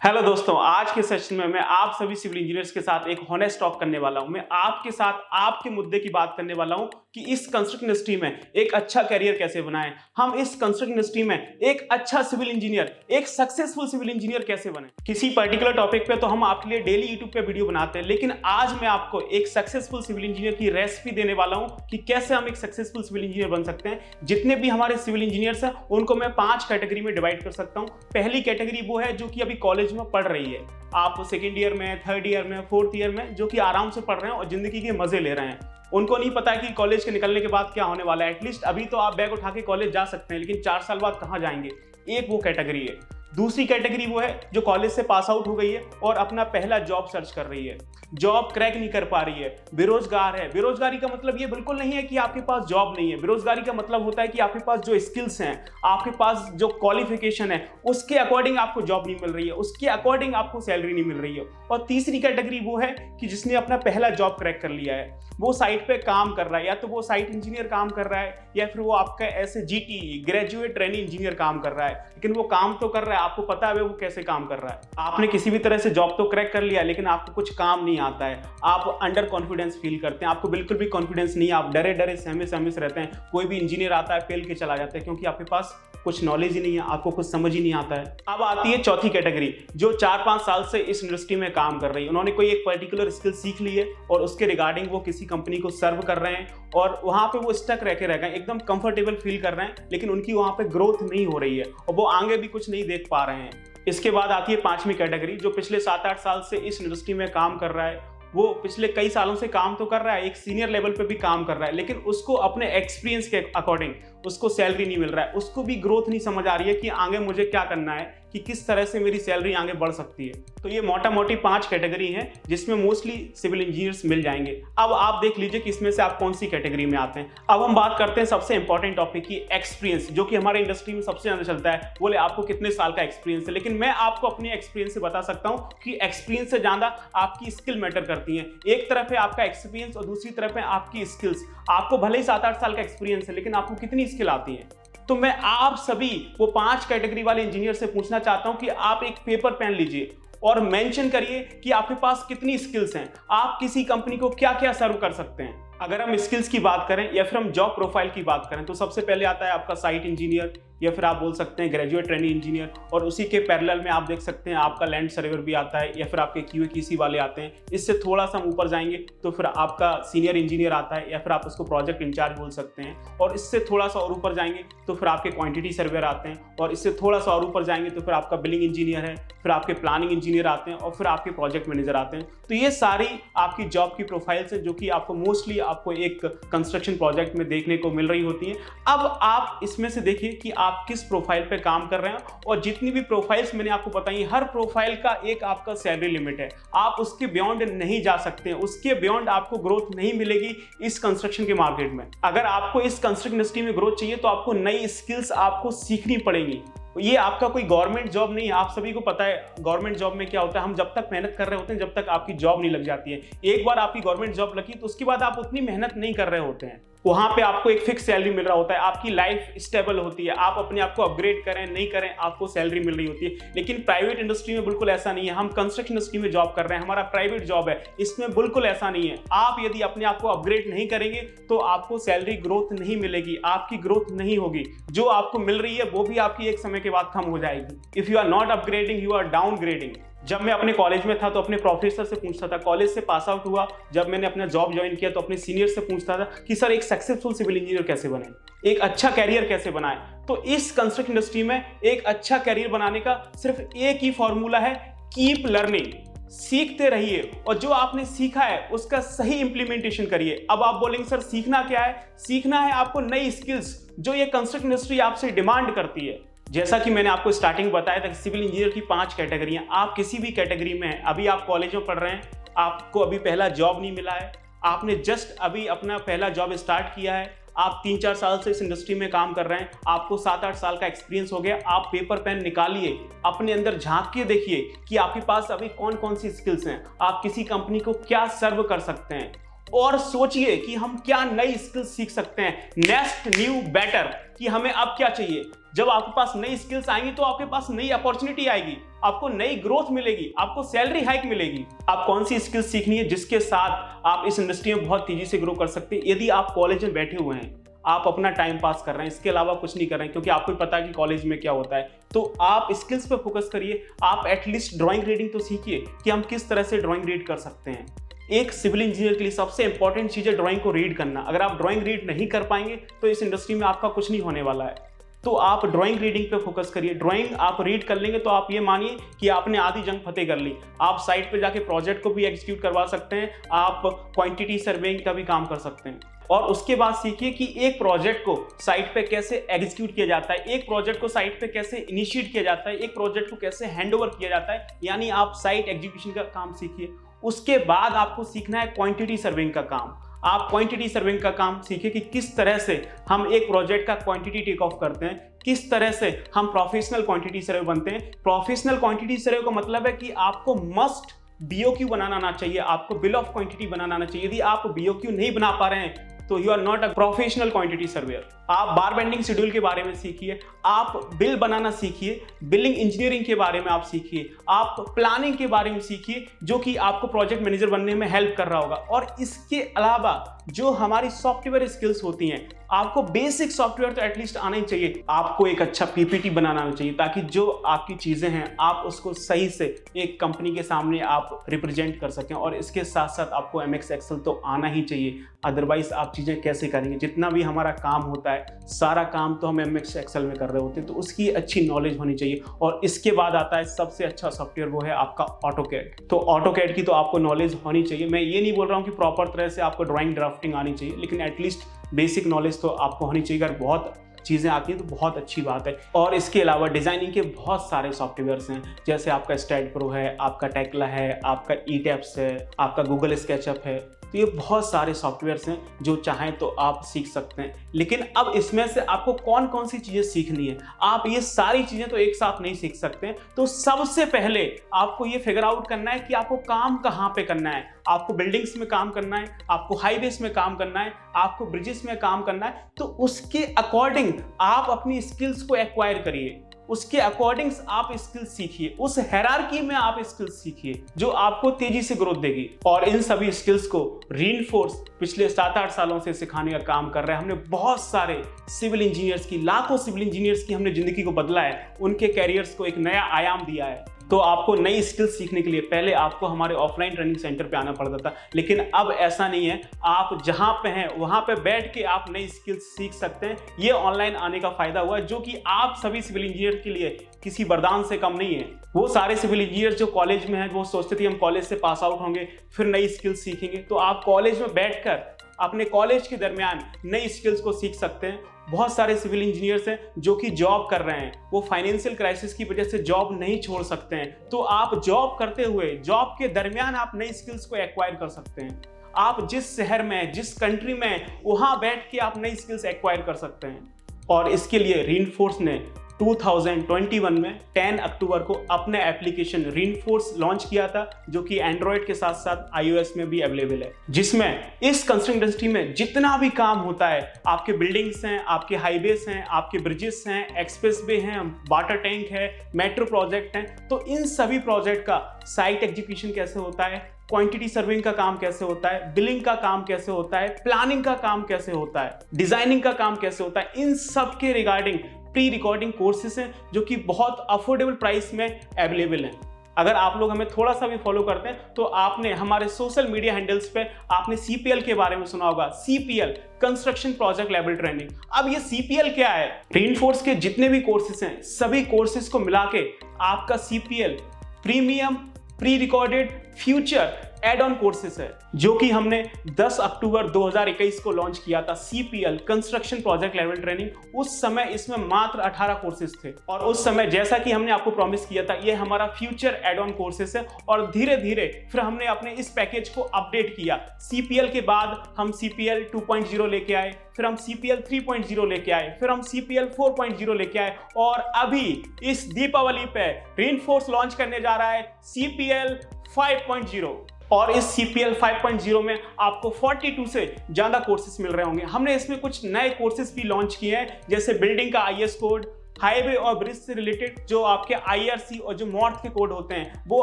Hello दोस्तों, आज के सेशन में मैं आप सभी सिविल इंजीनियर्स के साथ एक हॉनेस्ट टॉक करने वाला हूं। मैं आपके साथ आपके मुद्दे की बात करने वाला हूं कि इस कंस्ट्रक्शन इंडस्ट्री में एक अच्छा करियर कैसे बनाएं। हम इस कंस्ट्रक्शन इंडस्ट्री में एक अच्छा सिविल इंजीनियर, एक सक्सेसफुल सिविल इंजीनियर कैसे बने। किसी पर्टिकुलर टॉपिक पे तो हम आपके लिए डेली यूट्यूब पे वीडियो बनाते हैं, लेकिन आज मैं आपको एक सक्सेसफुल सिविल इंजीनियर की रेसिपी देने वाला हूं कि कैसे हम एक सक्सेसफुल सिविल इंजीनियर बन सकते हैं। जितने भी हमारे सिविल इंजीनियर्स हैं उनको मैं 5 कैटेगरी में डिवाइड कर सकता हूं। पहली कैटेगरी वो है जो कि अभी कॉलेज में पढ़ रही है, आप सेकेंड ईयर में, थर्ड ईयर में, फोर्थ ईयर में, जो कि आराम से पढ़ रहे हैं और जिंदगी के मजे ले रहे हैं। उनको नहीं पता कि कॉलेज के निकलने के बाद क्या होने वाला है। एटलीस्ट अभी तो आप बैग उठा के कॉलेज जा सकते हैं, लेकिन 4 साल बाद कहाँ जाएंगे। एक वो कैटेगरी है। दूसरी कैटेगरी वो है जो कॉलेज से पास आउट हो गई है और अपना पहला जॉब सर्च कर रही है, जॉब क्रैक नहीं कर पा रही है, बेरोजगार है। बेरोजगारी का मतलब ये बिल्कुल नहीं है कि आपके पास जॉब नहीं है। बेरोजगारी का मतलब होता है कि आपके पास जो स्किल्स हैं, आपके पास जो क्वालिफिकेशन है, उसके अकॉर्डिंग आपको जॉब नहीं मिल रही है, उसके अकॉर्डिंग आपको सैलरी नहीं मिल रही है। और तीसरी कैटेगरी वो है कि जिसने अपना पहला जॉब क्रैक कर लिया है, वो साइट पे काम कर रहा है, या तो वो साइट इंजीनियर काम कर रहा है या फिर वो आपका ऐसे जीटी ग्रेजुएट ट्रेनिंग इंजीनियर काम कर रहा है। लेकिन वो काम तो कर रहा है, आपको पता है वो कैसे काम कर रहा है। आपने किसी भी तरह से जॉब तो क्रैक कर लिया, लेकिन आपको कुछ काम नहीं आता है। आप अंडर कॉन्फिडेंस फील करते हैं, आपको बिल्कुल भी कॉन्फिडेंस नहीं है, आप डरे डरे सहमे सहमे से रहते हैं। कोई भी इंजीनियर आता है फेल के चला जाता है, क्योंकि आपके पास कुछ नॉलेज ही नहीं है, आपको कुछ समझ ही नहीं आता है। अब आती है चौथी कैटेगरी, जो 4-5 साल से इस इंडस्ट्री में काम कर रही है। उन्होंने कोई एक पर्टिकुलर स्किल सीख ली है और उसके रिगार्डिंग वो किसी कंपनी को सर्व कर रहे हैं और वहां पे वो स्टक रह के रह गए, एकदम कंफर्टेबल फील कर रहे हैं, लेकिन उनकी वहां पे ग्रोथ नहीं हो रही है और वो आगे भी कुछ नहीं देख पा रहे हैं। इसके बाद आती है 5वीं कैटेगरी, जो पिछले 7-8 साल से इस इंडस्ट्री में काम कर रहा है। वो पिछले कई सालों से काम तो कर रहा है, एक सीनियर लेवल पे भी काम कर रहा है, लेकिन उसको अपने एक्सपीरियंस के अकॉर्डिंग उसको सैलरी नहीं मिल रहा है, उसको भी ग्रोथ नहीं समझ आ रही है कि आगे मुझे क्या करना है, कि किस तरह से मेरी सैलरी आगे बढ़ सकती है। तो ये मोटा मोटी 5 कैटेगरी हैं जिसमें मोस्टली सिविल इंजीनियर्स मिल जाएंगे। अब आप देख लीजिए कि इसमें से आप कौन सी कैटेगरी में आते हैं। अब हम बात करते हैं सबसे इंपॉर्टेंट टॉपिक की, एक्सपीरियंस, जो कि हमारे इंडस्ट्री में सबसे ज्यादा चलता है। बोले आपको कितने साल का एक्सपीरियंस है, लेकिन मैं आपको अपने एक्सपीरियंस से बता सकता हूं कि एक्सपीरियंस से ज्यादा आपकी स्किल मैटर करती है। एक तरफ है आपका एक्सपीरियंस और दूसरी तरफ है आपकी स्किल्स। आपको भले ही 7-8 साल का एक्सपीरियंस है, लेकिन आपको कितनी स्किल आती है। तो मैं आप सभी वो 5 कैटेगरी वाले इंजीनियर से पूछना चाहता हूं कि आप एक पेपर पेन लीजिए और मेंशन करिए कि आपके पास कितनी स्किल्स हैं, आप किसी कंपनी को क्या क्या सर्व कर सकते हैं। अगर हम स्किल्स की बात करें या फिर हम जॉब प्रोफाइल की बात करें, तो सबसे पहले आता है आपका साइट इंजीनियर, या फिर आप बोल सकते हैं ग्रेजुएट ट्रेनिंग इंजीनियर, और उसी के पैरेलल में आप देख सकते हैं आपका लैंड सर्वेयर भी आता है, या फिर आपके क्यूए कीसी वाले आते हैं। इससे थोड़ा सा हम ऊपर जाएंगे तो फिर आपका सीनियर इंजीनियर आता है, या फिर आप उसको प्रोजेक्ट इंचार्ज बोल सकते हैं। और इससे थोड़ा सा और ऊपर जाएंगे तो फिर आपके क्वांटिटी सर्वेयर आते हैं, और इससे थोड़ा सा और ऊपर जाएंगे तो फिर आपका बिलिंग इंजीनियर है, फिर आपके प्लानिंग इंजीनियर आते हैं, और फिर आपके प्रोजेक्ट मैनेजर आते हैं। तो ये सारी आपकी जॉब की प्रोफाइल्स हैं जो कि आपको मोस्टली आपको एक कंस्ट्रक्शन प्रोजेक्ट में देखने को मिल रही होती है। अब आप इसमें से देखिए कि आप किस प्रोफाइल पे काम कर रहे हैं, और जितनी भी प्रोफाइल्स मैंने आपको बताई, हर प्रोफाइल का एक आपका सैलरी लिमिट है। आप उसके बियॉन्ड नहीं जा सकते हैं, उसके बियॉन्ड आपको ग्रोथ नहीं मिलेगी इस कंस्ट्रक्शन के मार्केट में। अगर आपको इस कंस्ट्रक्शन इंडस्ट्री में ग्रोथ चाहिए तो आपको नई स्किल्स आपको सीखनी पड़ेंगी। ये आपका कोई गवर्नमेंट जॉब नहीं है। आप सभी को पता है गवर्नमेंट जॉब में क्या होता है, हम जब तक मेहनत कर रहे होते हैं जब तक आपकी जॉब नहीं लग जाती है। एक बार आपकी गवर्नमेंट जॉब लगी तो उसके बाद आप उतनी मेहनत नहीं कर रहे होते हैं, वहां पे आपको एक फिक्स सैलरी मिल रहा होता है, आपकी लाइफ स्टेबल होती है, आप अपने आप को अपग्रेड करें नहीं करें आपको सैलरी मिल रही होती है। लेकिन प्राइवेट इंडस्ट्री में बिल्कुल ऐसा नहीं है। हम कंस्ट्रक्शन इंडस्ट्री में जॉब कर रहे हैं, हमारा प्राइवेट जॉब है, इसमें बिल्कुल ऐसा नहीं है। आप यदि अपने आप को अपग्रेड नहीं करेंगे तो आपको सैलरी ग्रोथ नहीं मिलेगी, आपकी ग्रोथ नहीं होगी। जो आपको मिल रही है वो भी आपकी एक समय के बाद कम हो जाएगी। If you are not upgrading you are downgrading. जब मैं अपने कॉलेज में था तो अपने प्रोफेसर से पूछता था, कॉलेज से पास आउट हुआ जब मैंने अपना जॉब ज्वाइन किया तो अपने सीनियर से पूछता था कि सर एक सक्सेसफुल सिविल इंजीनियर कैसे बने, एक अच्छा कैरियर कैसे बनाए। तो इस कंस्ट्रक्शन इंडस्ट्री में एक अच्छा कैरियर बनाने का सिर्फ एक ही फॉर्मूला है, कीप लर्निंग। सीखते रहिए और जो आपने सीखा है उसका सही इंप्लीमेंटेशन करिए। अब आप बोलेंगे सर सीखना क्या है? सीखना है आपको नई स्किल्स जो ये कंस्ट्रक्शन इंडस्ट्री आपसे डिमांड करती है। जैसा कि मैंने आपको स्टार्टिंग बताया था, सिविल इंजीनियर की 5 कैटेगरियां, आप किसी भी कैटेगरी में हैं, अभी आप कॉलेज में पढ़ रहे हैं, आपको अभी पहला जॉब नहीं मिला है, आपने जस्ट अभी अपना पहला जॉब स्टार्ट किया है, आप 3-4 साल से इस इंडस्ट्री में काम कर रहे हैं, आपको 7-8 साल का एक्सपीरियंस हो गया, आप पेपर पेन निकालिए, अपने अंदर झांक के देखिए कि आपके पास अभी कौन कौन सी स्किल्स हैं, आप किसी कंपनी को क्या सर्व कर सकते हैं, और सोचिए कि हम क्या नई स्किल्स सीख सकते हैं। नेक्स्ट न्यू बेटर, कि हमें अब क्या चाहिए। जब आपके पास नई स्किल्स आएंगी तो आपके पास नई अपॉर्चुनिटी आएगी। आपको नई ग्रोथ मिलेगी, आपको सैलरी हाइक मिलेगी। आप कौन सी स्किल सीखनी है जिसके साथ आप इस इंडस्ट्री में बहुत तेजी से ग्रो कर सकते हैं। यदि आप कॉलेज में बैठे हुए हैं, आप अपना टाइम पास कर रहे हैं, इसके अलावा कुछ नहीं कर रहे हैं, क्योंकि आपको पता है कि कॉलेज में क्या होता है, तो आप स्किल्स पे फोकस करिए। आप एटलीस्ट ड्राइंग रीडिंग तो सीखिए कि हम किस तरह से ड्राइंग रीड कर सकते हैं। एक सिविल इंजीनियर के लिए सबसे इंपॉर्टेंट चीज है ड्राइंग को रीड करना। अगर आप ड्राइंग रीड नहीं कर पाएंगे तो इस इंडस्ट्री में आपका कुछ नहीं होने वाला है। तो आप ड्राइंग रीडिंग पे फोकस करिए। ड्राइंग आप रीड कर लेंगे तो आप ये मानिए कि आपने आधी जंग फतेह कर ली। आप साइट पे जाके प्रोजेक्ट को भी एग्जीक्यूट करवा सकते हैं, आप क्वांटिटी सर्वेइंग का भी काम कर सकते हैं। और उसके बाद सीखिए कि एक प्रोजेक्ट को साइट पे कैसे एग्जीक्यूट किया जाता है, एक प्रोजेक्ट को साइट पे कैसे इनिशिएट किया जाता है, एक प्रोजेक्ट को कैसे हैंडओवर किया जाता है, यानी आप साइट एग्जीक्यूशन का काम सीखिए। उसके बाद आपको सीखना है क्वांटिटी सर्विंग का काम। आप क्वांटिटी सर्विंग का काम सीखिए कि किस तरह से हम एक प्रोजेक्ट का क्वांटिटी टेक ऑफ करते हैं, किस तरह से हम प्रोफेशनल क्वांटिटी सर्वे बनते हैं। प्रोफेशनल क्वांटिटी सर्वे का मतलब है कि आपको मस्ट बीओक्यू बनाना आना चाहिए, आपको बिल ऑफ क्वांटिटी बनाना आना चाहिए। यदि आप बीओक्यू नहीं बना पा रहे हैं तो you are not a professional quantity surveyor. आप बार बेंडिंग शेड्यूल के बारे में सीखिए, आप बिल बनाना सीखिए, बिलिंग इंजीनियरिंग के बारे में आप सीखिए, आप प्लानिंग के बारे में सीखिए, जो कि आपको प्रोजेक्ट मैनेजर बनने में हेल्प कर रहा होगा। और इसके अलावा जो हमारी सॉफ्टवेयर स्किल्स होती हैं, आपको बेसिक सॉफ्टवेयर तो एटलीस्ट आना ही चाहिए। आपको एक अच्छा पीपीटी बनाना आना चाहिए ताकि जो आपकी चीजें हैं आप उसको सही से एक कंपनी के सामने आप रिप्रेजेंट कर सकें। और इसके साथ साथ आपको एमएक्स एक्सेल तो आना ही चाहिए, अदरवाइज आप चीजें कैसे करेंगे। जितना भी हमारा काम होता है सारा काम तो हम एमएक्स एक्सेल में कर रहे होते हैं, तो उसकी अच्छी नॉलेज होनी चाहिए। और इसके बाद आता है सबसे अच्छा सॉफ्टवेयर, वो है आपका ऑटोकैड। तो ऑटोकैड की तो आपको नॉलेज होनी चाहिए। मैं ये नहीं बोल रहा हूँ कि प्रॉपर तरह से आपको ड्राइंग ड्राफ्टिंग आनी चाहिए, लेकिन एटलीस्ट बेसिक नॉलेज तो आपको होनी चाहिए। अगर बहुत चीज़ें आती हैं तो बहुत अच्छी बात है। और इसके अलावा डिजाइनिंग के बहुत सारे सॉफ्टवेयर्स हैं, जैसे आपका स्टैड प्रो है, आपका टेक्ला है, आपका ईटैप्स है, आपका गूगल स्केचअप है। तो ये बहुत सारे सॉफ्टवेयर्स हैं जो चाहें तो आप सीख सकते हैं। लेकिन अब इसमें से आपको कौन कौन सी चीज़ें सीखनी है, आप ये सारी चीज़ें तो एक साथ नहीं सीख सकते हैं। तो सबसे पहले आपको ये फिगर आउट करना है कि आपको काम कहाँ पे करना है। आपको बिल्डिंग्स में काम करना है, आपको हाईवेज में काम करना है, आपको ब्रिजेस में काम करना है। तो उसके अकॉर्डिंग आप अपनी स्किल्स को एक्वायर करिए, उसके अकॉर्डिंग आप स्किल्स सीखिए, उस हायरार्की में आप स्किल्स सीखिए जो आपको तेजी से ग्रोथ देगी। और इन सभी स्किल्स को रीइंफोर्स पिछले 7-8 सालों से सिखाने का काम कर रहे हैं। हमने बहुत सारे सिविल इंजीनियर्स की, लाखों सिविल इंजीनियर्स की हमने जिंदगी को बदला है, उनके कैरियर्स को एक नया आयाम दिया है। तो आपको नई स्किल्स सीखने के लिए पहले आपको हमारे ऑफलाइन ट्रेनिंग सेंटर पे आना पड़ता था, लेकिन अब ऐसा नहीं है। आप जहां पे हैं वहां पे बैठ के आप नई स्किल्स सीख सकते हैं। ये ऑनलाइन आने का फायदा हुआ है, जो कि आप सभी सिविल इंजीनियर के लिए किसी वरदान से कम नहीं है। वो सारे सिविल इंजीनियर जो कॉलेज में हैं वो सोचते थे हम कॉलेज से पास आउट होंगे फिर नई स्किल्स सीखेंगे। तो आप कॉलेज में बैठकर अपने कॉलेज के दरमियान नई स्किल्स को सीख सकते हैं। बहुत सारे सिविल इंजीनियर्स हैं जो कि जॉब कर रहे हैं, वो फाइनेंशियल क्राइसिस की वजह से जॉब नहीं छोड़ सकते हैं। तो आप जॉब करते हुए जॉब के दरमियान आप नई स्किल्स को एक्वायर कर सकते हैं। आप जिस शहर में, जिस कंट्री में, वहां बैठ के आप नई स्किल्स एक्वायर कर सकते हैं। और इसके लिए रीइंफोर्स ने 2021 में 10 अक्टूबर को अपने एप्लीकेशन रीइंफोर्स लॉन्च किया था, जो कि एंड्रॉयड के साथ साथ iOS में भी अवेलेबल है, जिसमें इस कंस्ट्रक्शन इंडस्ट्री में जितना भी काम होता है, आपके बिल्डिंग्स हैं, आपके हाईवेज हैं, आपके ब्रिजेस हैं, एक्सप्रेस वे हैं, वाटर टैंक है, मेट्रो प्रोजेक्ट हैं, तो इन सभी प्रोजेक्ट का साइट एग्जीक्यूशन कैसे होता है, क्वांटिटी सर्विंग का काम कैसे होता है, बिलिंग का काम कैसे होता है, प्लानिंग का काम कैसे होता है, डिजाइनिंग का काम कैसे होता है, इन सब के रिगार्डिंग प्री रिकॉर्डिंग कोर्सेज हैं जो कि बहुत अफोर्डेबल प्राइस में अवेलेबल हैं। अगर आप लोग हमें थोड़ा सा भी फॉलो करते हैं तो आपने हमारे सोशल मीडिया हैंडल्स पे आपने CPL के बारे में सुना होगा, CPL construction project level training. अब ये CPL क्या है? रीइंफोर्स के जितने भी कोर्सेज हैं सभी कोर्सेज को मिला के आपका CPL premium pre recorded future add on courses है, जो कि हमने 10 अक्टूबर 2021 को लॉन्च किया था। CPL construction project level training. उस समय इसमें मात्र 18 कोर्सेज थे और उस समय जैसा कि हमने आपको प्रॉमिस किया था ये हमारा फ्यूचर एड ऑन कोर्सेस है। और धीरे धीरे फिर हमने अपने इस पैकेज को अपडेट किया। CPL के बाद हम CPL 2.0 लेके आए, फिर हम CPL 3.0 लेके आए, फिर हम CPL 4.0 लेके आए और अभी इस दीपावली पे रीइंफोर्स लॉन्च करने जा रहा है CPL 5.0। और इस CPL 5.0 में आपको 42 से ज़्यादा कोर्सेज मिल रहे होंगे। हमने इसमें कुछ नए कोर्सेज भी लॉन्च किए हैं, जैसे बिल्डिंग का IS कोड, हाईवे और ब्रिज से रिलेटेड जो आपके IRC और जो मॉर्थ के कोड होते हैं वो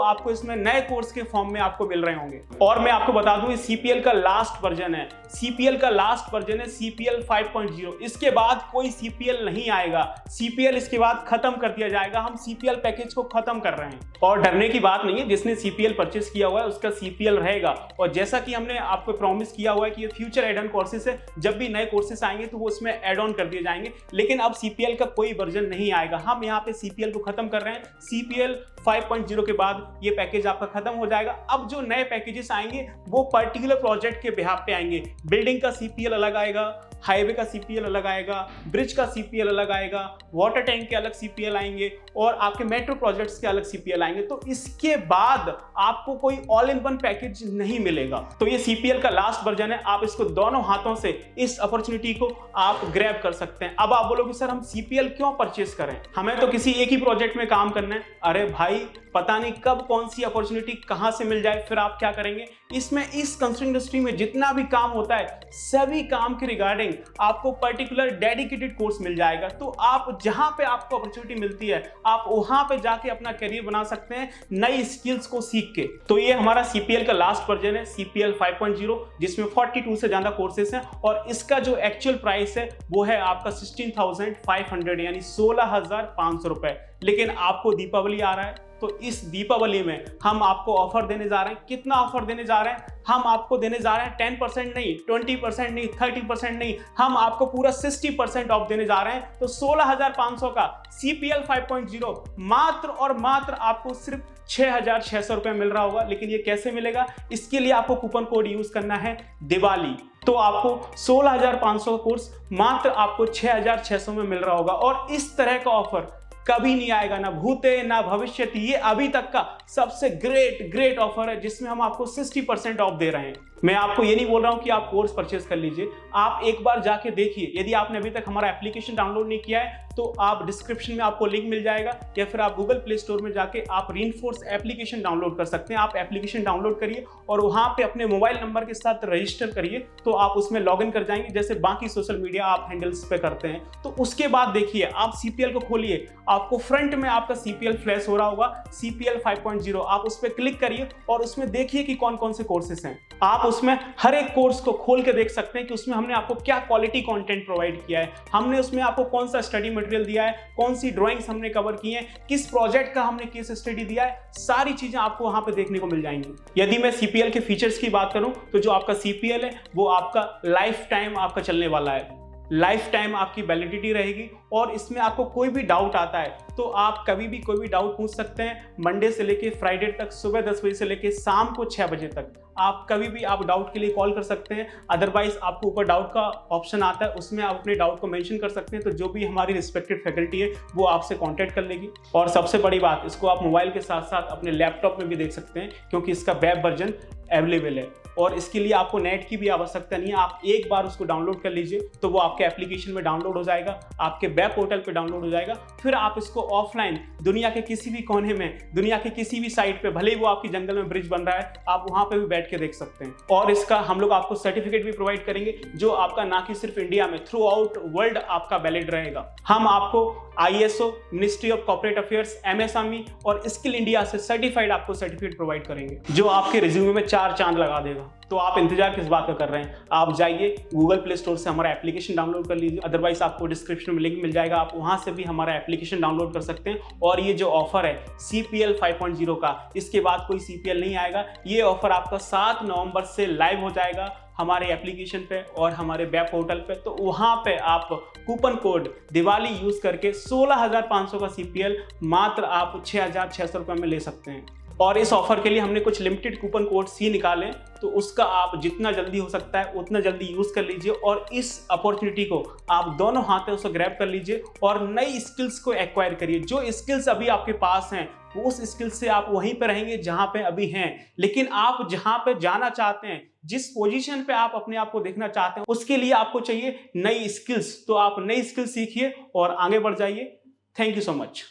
आपको इसमें नए कोर्स के फॉर्म में आपको मिल रहे होंगे। और मैं आपको बता दूं, ये CPL का लास्ट वर्जन है, CPL का लास्ट वर्जन है CPL 5.0। इसके बाद कोई CPL नहीं आएगा, CPL इसके बाद खत्म कर दिया जाएगा। हम CPL पैकेज को खत्म कर रहे हैं और डरने की बात नहीं है, जिसने CPL परचेस किया हुआ है उसका CPL रहेगा। और जैसा कि हमने आपको प्रॉमिस किया हुआ है कि ये फ्यूचर एड ऑन कोर्सेस है, जब भी नए कोर्सेस आएंगे तो वो उसमें एड ऑन कर दिए जाएंगे, लेकिन अब CPL का कोई वर्जन नहीं आएगा। हम यहाँ पे CPL को खत्म कर रहे हैं। CPL 5.0 के बाद ये पैकेज आपका खत्म हो जाएगा। अब जो नए पैकेजेस आएंगे वो पर्टिकुलर प्रोजेक्ट के बिहाफ पे आएंगे। बिल्डिंग का CPL अलग आएगा, हाईवे का CPL अलग आएगा, ब्रिज का CPL अलग आएगा, वाटर टैंक के अलग CPL आएंगे और आपके मेट्रो प्रोजेक्ट्स के अलग CPL आएंगे। तो इसके बाद आपको कोई ऑल इन वन पैकेज नहीं मिलेगा। तो ये CPL का लास्ट वर्जन है, आप इसको दोनों हाथों से इस अपॉर्चुनिटी को आप ग्रैब कर सकते हैं। अब आप बोलोगे सर हम CPL क्यों परचेस करें, हमें तो किसी एक ही प्रोजेक्ट में काम करना है। अरे भाई, पता नहीं कब कौन सी अपॉर्चुनिटी कहां से मिल जाए, फिर आप क्या करेंगे। इसमें इस कंस्ट्रक्शन इंडस्ट्री में जितना भी काम होता है सभी काम के रिगार्डिंग आपको पर्टिकुलर डेडिकेटेड कोर्स मिल जाएगा। तो आप जहां पे आपको अपॉर्चुनिटी मिलती है आप वहां पे जाके अपना करियर बना सकते हैं नई स्किल्स को सीख के। तो ये हमारा CPL का लास्ट वर्जन है CPL 5.0, जिसमें 42 से ज्यादा कोर्सेस हैं और इसका जो एक्चुअल प्राइस है वो है आपका 16,500 यानी 16,500 रुपए। लेकिन आपको दीपावली आ रहा है तो इस दीपावली में हम आपको ऑफर देने जा रहे हैं। कितना ऑफर देने जा रहे हैं? हम आपको देने जा रहे हैं 10% नहीं, 20% नहीं, 30% नहीं, हम आपको पूरा 60% ऑफ देने जा रहे हैं। तो 16,500 का CPL 5.0 मात्र और मात्र आपको सिर्फ 6,600 रुपए मिल रहा होगा। लेकिन ये कैसे मिलेगा? इसके लिए आपको कूपन कोड यूज करना है दिवाली। तो आपको 16,500 का कोर्स मात्र आपको 6,600 में मिल रहा होगा। और इस तरह का ऑफर कभी नहीं आएगा, ना भूते ना भविष्य। ये अभी तक का सबसे ग्रेट ऑफर है जिसमें हम आपको 60% ऑफ दे रहे हैं। मैं आपको ये नहीं बोल रहा हूं कि आप कोर्स परचेस कर लीजिए, आप एक बार जाके देखिए। यदि आपने अभी तक हमारा एप्लीकेशन डाउनलोड नहीं किया है तो आप डिस्क्रिप्शन में आपको लिंक मिल जाएगा, या फिर आप गूगल प्ले स्टोर में जाके आप रीइंफोर्स एप्लीकेशन डाउनलोड कर सकते हैं। आप एप्लीकेशन डाउनलोड करिए और वहां पे अपने मोबाइल नंबर के साथ रजिस्टर करिए, तो आप उसमें लॉग इन कर जाएंगे जैसे बाकी सोशल मीडिया आप हैंडल्स पे करते हैं। तो उसके बाद देखिए, आप CPL को खोलिए, आपको फ्रंट में आपका CPL फ्लैश हो रहा होगा CPL 5.0। आप उस पर क्लिक करिए और उसमें देखिए कि कौन कौन से कोर्सेस हैं। आप उसमें हर एक कोर्स को खोल के देख सकते हैं कि उसमें हमने आपको क्या क्वालिटी कंटेंट प्रोवाइड किया है, हमने उसमें आपको कौन सा स्टडी मटेरियल दिया है, कौन सी ड्राइंग्स हमने कवर की हैं, किस प्रोजेक्ट का हमने केस स्टडी दिया है, सारी चीजें आपको वहां पे देखने को मिल जाएंगी। यदि मैं CPL के फीचर्स की बात करूं तो जो आपका CPL है वो आपका लाइफ टाइम आपका चलने वाला है, लाइफ टाइम आपकी वैलिडिटी रहेगी। और इसमें आपको कोई भी डाउट आता है तो आप कभी भी कोई भी डाउट पूछ सकते हैं। मंडे से लेके फ्राइडे तक सुबह 10 बजे से लेके शाम को 6 बजे तक आप कभी भी आप डाउट के लिए कॉल कर सकते हैं। अदरवाइज आपको ऊपर डाउट का ऑप्शन आता है, उसमें आप अपने डाउट को मेंशन कर सकते हैं, तो जो भी हमारी रिस्पेक्टेड फैकल्टी है वो आपसे कांटेक्ट कर लेगी। और सबसे बड़ी बात, इसको आप मोबाइल के साथ साथ अपने लैपटॉप में भी देख सकते हैं क्योंकि इसका वेब वर्जन अवेलेबल है और इसके लिए आपको नेट की भी आवश्यकता नहीं है। आप एक बार उसको डाउनलोड कर लीजिए तो वो आपके एप्लीकेशन में डाउनलोड हो जाएगा, आपके वेब पोर्टल पे डाउनलोड हो जाएगा। फिर आप इसको ऑफलाइन दुनिया के किसी भी कोने में, दुनिया के किसी भी साइट पे, भले ही वो आपकी जंगल में ब्रिज बन रहा है, आप वहां पे भी बैठ के देख सकते हैं। और इसका हम लोग आपको सर्टिफिकेट भी प्रोवाइड करेंगे जो आपका ना कि सिर्फ इंडिया में, थ्रू आउट वर्ल्ड आपका वैलिड रहेगा। हम आपको ISO, ministry of corporate affairs, MSME और स्किल इंडिया से सर्टिफाइड आपको सर्टिफिकेट प्रोवाइड करेंगे जो आपके रिज्यूमे में 4 चांद लगा देगा। तो आप इंतजार किस बात का कर रहे हैं? आप जाइए गूगल प्ले स्टोर से हमारा एप्लीकेशन डाउनलोड कर लीजिए, अदरवाइज आपको डिस्क्रिप्शन में लिंक मिल जाएगा, आप वहां से भी हमारा एप्लीकेशन डाउनलोड कर सकते हैं। और ये जो ऑफर है CPL 5.0 का, इसके बाद कोई CPL नहीं आएगा। ये ऑफर आपका 7 नवंबर से लाइव हो जाएगा हमारे एप्लीकेशन पे और हमारे वेब पोर्टल पे। तो वहां पे आप कूपन कोड दिवाली यूज करके 16,500 का CPL मात्र आप 6,600 रुपए में ले सकते हैं। और इस ऑफर के लिए हमने कुछ लिमिटेड कूपन कोड्स ही निकाले, तो उसका आप जितना जल्दी हो सकता है उतना जल्दी यूज कर लीजिए और इस अपॉर्चुनिटी को आप दोनों हाथों से ग्रैब कर लीजिए और नई स्किल्स को एक्वायर करिए। जो स्किल्स अभी आपके पास हैं उस स्किल्स से आप वहीं पे रहेंगे जहां पे अभी हैं, लेकिन आप जहां पे जाना चाहते हैं, जिस पोजीशन पे आप अपने आप को देखना चाहते हैं, उसके लिए आपको चाहिए नई स्किल्स। तो आप नई स्किल्स सीखिए और आगे बढ़ जाइए। Thank you so much.